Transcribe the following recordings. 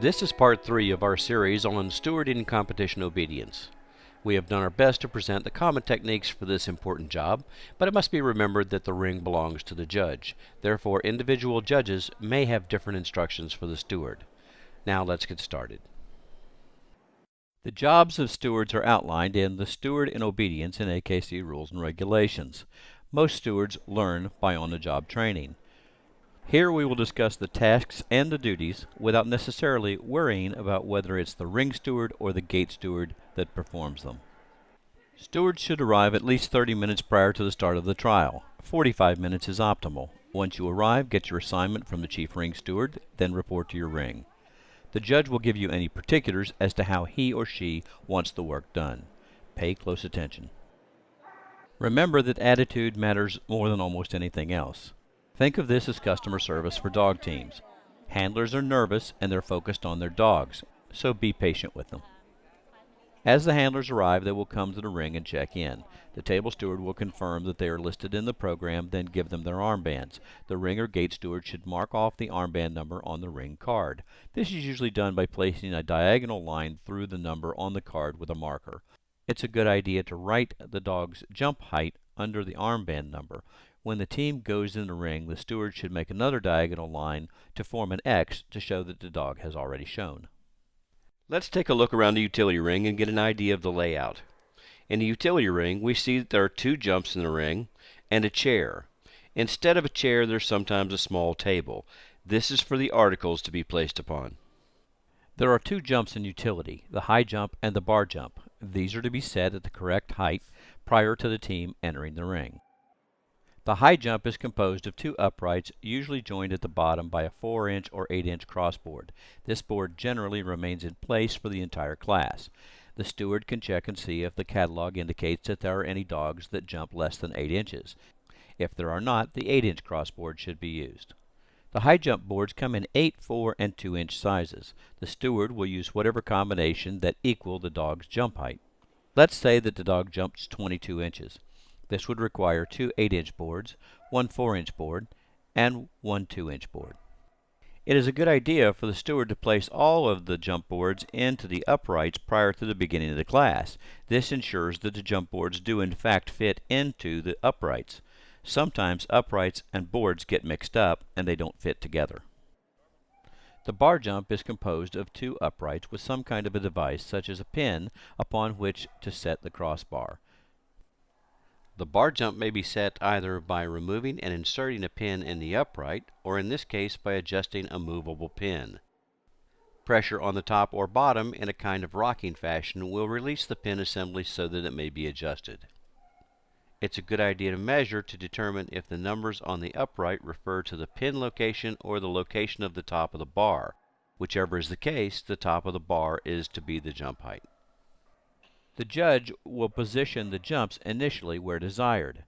This is part 3 of our series on stewarding competition obedience. We have done our best to present the common techniques for this important job, but it must be remembered that the ring belongs to the judge. Therefore, individual judges may have different instructions for the steward. Now let's get started. The jobs of stewards are outlined in the Steward in Obedience in AKC Rules and Regulations. Most stewards learn by on-the-job training. Here we will discuss the tasks and the duties without necessarily worrying about whether it's the ring steward or the gate steward that performs them. Stewards should arrive at least 30 minutes prior to the start of the trial. 45 minutes is optimal. Once you arrive, get your assignment from the chief ring steward, then report to your ring. The judge will give you any particulars as to how he or she wants the work done. Pay close attention. Remember that attitude matters more than almost anything else. Think of this as customer service for dog teams. Handlers are nervous and they're focused on their dogs, so be patient with them. As the handlers arrive, they will come to the ring and check in. The table steward will confirm that they are listed in the program, then give them their armbands. The ring or gate steward should mark off the armband number on the ring card. This is usually done by placing a diagonal line through the number on the card with a marker. It's a good idea to write the dog's jump height under the armband number. When the team goes in the ring, the steward should make another diagonal line to form an X to show that the dog has already shown. Let's take a look around the utility ring and get an idea of the layout. In the utility ring, we see that there are 2 jumps in the ring and a chair. Instead of a chair, there's sometimes a small table. This is for the articles to be placed upon. There are 2 jumps in utility, the high jump and the bar jump. These are to be set at the correct height prior to the team entering the ring. The high jump is composed of 2 uprights, usually joined at the bottom by a 4-inch or 8-inch crossboard. This board generally remains in place for the entire class. The steward can check and see if the catalog indicates that there are any dogs that jump less than 8 inches. If there are not, the 8-inch crossboard should be used. The high jump boards come in 8, 4, and 2-inch sizes. The steward will use whatever combination that equal the dog's jump height. Let's say that the dog jumps 22 inches. This would require 2 8-inch boards, 1 4-inch board, and 1 2-inch board. It is a good idea for the steward to place all of the jump boards into the uprights prior to the beginning of the class. This ensures that the jump boards do in fact fit into the uprights. Sometimes uprights and boards get mixed up and they don't fit together. The bar jump is composed of 2 uprights with some kind of a device such as a pin upon which to set the crossbar. The bar jump may be set either by removing and inserting a pin in the upright, or in this case by adjusting a movable pin. Pressure on the top or bottom in a kind of rocking fashion will release the pin assembly so that it may be adjusted. It's a good idea to measure to determine if the numbers on the upright refer to the pin location or the location of the top of the bar. Whichever is the case, the top of the bar is to be the jump height. The judge will position the jumps initially where desired.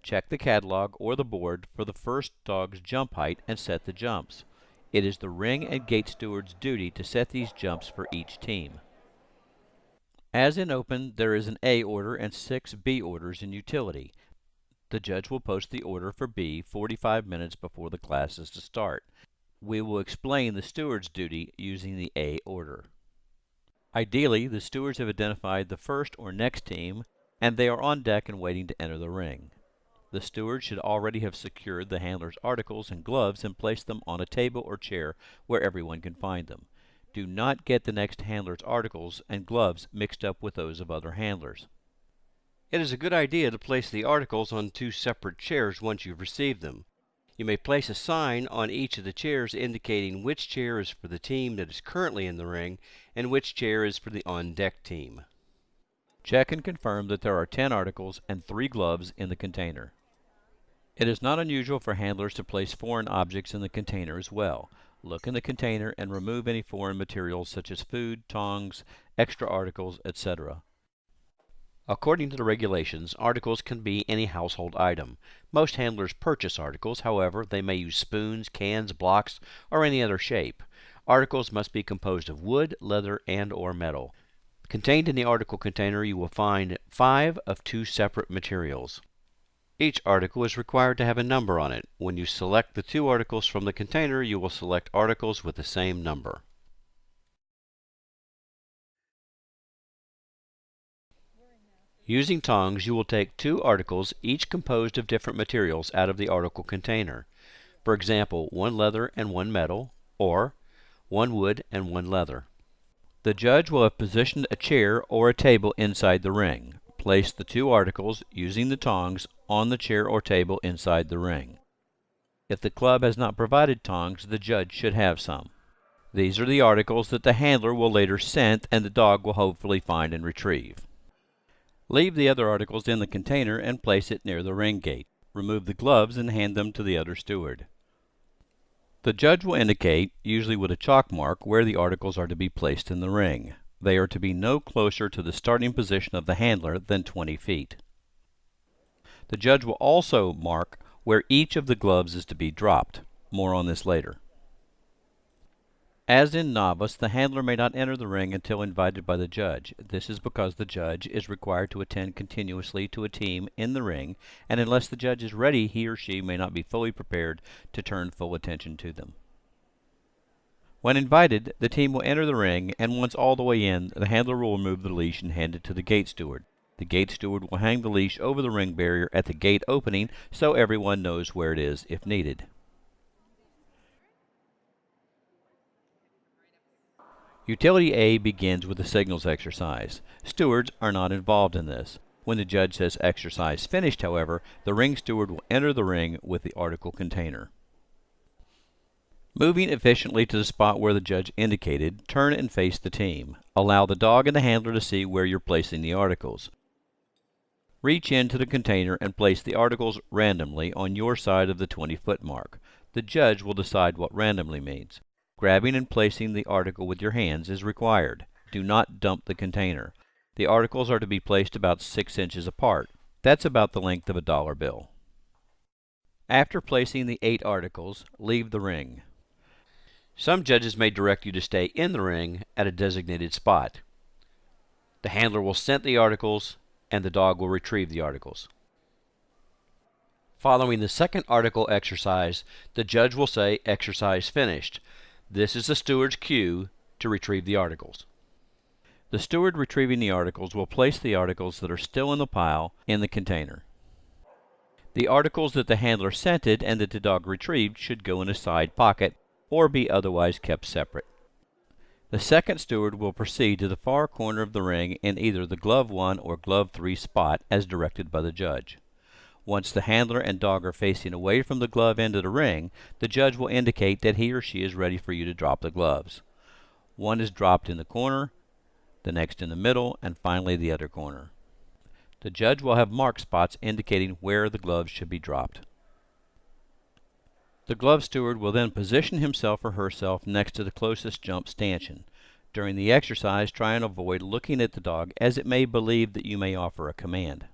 Check the catalog or the board for the first dog's jump height and set the jumps. It is the ring and gate steward's duty to set these jumps for each team. As in open, there is an A order and 6 B orders in utility. The judge will post the order for B 45 minutes before the class is to start. We will explain the steward's duty using the A order. Ideally, the stewards have identified the first or next team, and they are on deck and waiting to enter the ring. The steward should already have secured the handler's articles and gloves and placed them on a table or chair where everyone can find them. Do not get the next handler's articles and gloves mixed up with those of other handlers. It is a good idea to place the articles on 2 separate chairs once you've received them. You may place a sign on each of the chairs indicating which chair is for the team that is currently in the ring and which chair is for the on-deck team. Check and confirm that there are 10 articles and 3 gloves in the container. It is not unusual for handlers to place foreign objects in the container as well. Look in the container and remove any foreign materials such as food, tongs, extra articles, etc. According to the regulations, articles can be any household item. Most handlers purchase articles, however, they may use spoons, cans, blocks, or any other shape. Articles must be composed of wood, leather, and/or metal. Contained in the article container you will find 5 of 2 separate materials. Each article is required to have a number on it. When you select the 2 articles from the container, you will select articles with the same number. Using tongs, you will take two articles, each composed of different materials, out of the article container. For example, one leather and one metal, or one wood and one leather. The judge will have positioned a chair or a table inside the ring. Place the two articles, using the tongs, on the chair or table inside the ring. If the club has not provided tongs, the judge should have some. These are the articles that the handler will later scent and the dog will hopefully find and retrieve. Leave the other articles in the container and place it near the ring gate. Remove the gloves and hand them to the other steward. The judge will indicate, usually with a chalk mark, where the articles are to be placed in the ring. They are to be no closer to the starting position of the handler than 20 feet. The judge will also mark where each of the gloves is to be dropped. More on this later. As in Novice, the handler may not enter the ring until invited by the judge. This is because the judge is required to attend continuously to a team in the ring, and unless the judge is ready, he or she may not be fully prepared to turn full attention to them. When invited, the team will enter the ring, and once all the way in, the handler will remove the leash and hand it to the gate steward. The gate steward will hang the leash over the ring barrier at the gate opening so everyone knows where it is if needed. Utility A begins with the signals exercise. Stewards are not involved in this. When the judge says exercise finished, however, the ring steward will enter the ring with the article container. Moving efficiently to the spot where the judge indicated, turn and face the team. Allow the dog and the handler to see where you're placing the articles. Reach into the container and place the articles randomly on your side of the 20-foot mark. The judge will decide what randomly means. Grabbing and placing the article with your hands is required. Do not dump the container. The articles are to be placed about 6 inches apart. That's about the length of a dollar bill. After placing the 8 articles, leave the ring. Some judges may direct you to stay in the ring at a designated spot. The handler will scent the articles and the dog will retrieve the articles. Following the second article exercise, the judge will say, "Exercise finished." This is the steward's cue to retrieve the articles. The steward retrieving the articles will place the articles that are still in the pile in the container. The articles that the handler scented and that the dog retrieved should go in a side pocket or be otherwise kept separate. The second steward will proceed to the far corner of the ring in either the glove 1 or glove 3 spot as directed by the judge. Once the handler and dog are facing away from the glove end of the ring, the judge will indicate that he or she is ready for you to drop the gloves. One is dropped in the corner, the next in the middle, and finally the other corner. The judge will have mark spots indicating where the gloves should be dropped. The glove steward will then position himself or herself next to the closest jump stanchion. During the exercise, try and avoid looking at the dog, as it may believe that you may offer a command.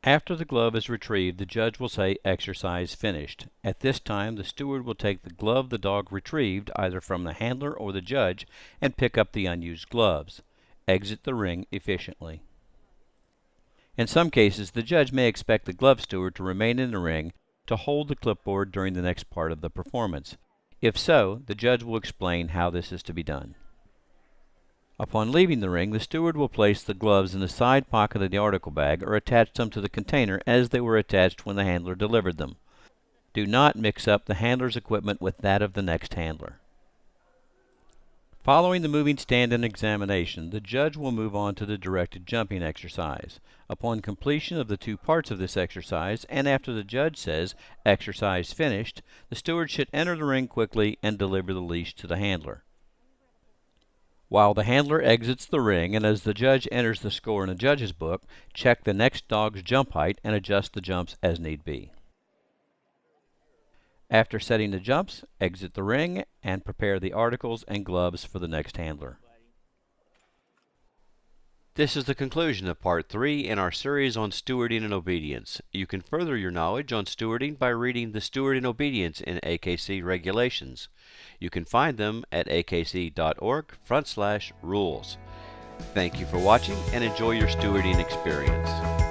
After the glove is retrieved, the judge will say, "Exercise finished." At this time, the steward will take the glove the dog retrieved, either from the handler or the judge, and pick up the unused gloves. Exit the ring efficiently. In some cases, the judge may expect the glove steward to remain in the ring to hold the clipboard during the next part of the performance. If so, the judge will explain how this is to be done. Upon leaving the ring, the steward will place the gloves in the side pocket of the article bag or attach them to the container as they were attached when the handler delivered them. Do not mix up the handler's equipment with that of the next handler. Following the moving stand and examination, the judge will move on to the directed jumping exercise. Upon completion of the 2 parts of this exercise, and after the judge says, "Exercise finished," the steward should enter the ring quickly and deliver the leash to the handler. While the handler exits the ring, and as the judge enters the score in the judge's book, check the next dog's jump height and adjust the jumps as need be. After setting the jumps, exit the ring and prepare the articles and gloves for the next handler. This is the conclusion of Part 3 in our series on stewarding and obedience. You can further your knowledge on stewarding by reading the Stewarding Obedience in AKC Regulations. You can find them at akc.org/rules. Thank you for watching and enjoy your stewarding experience.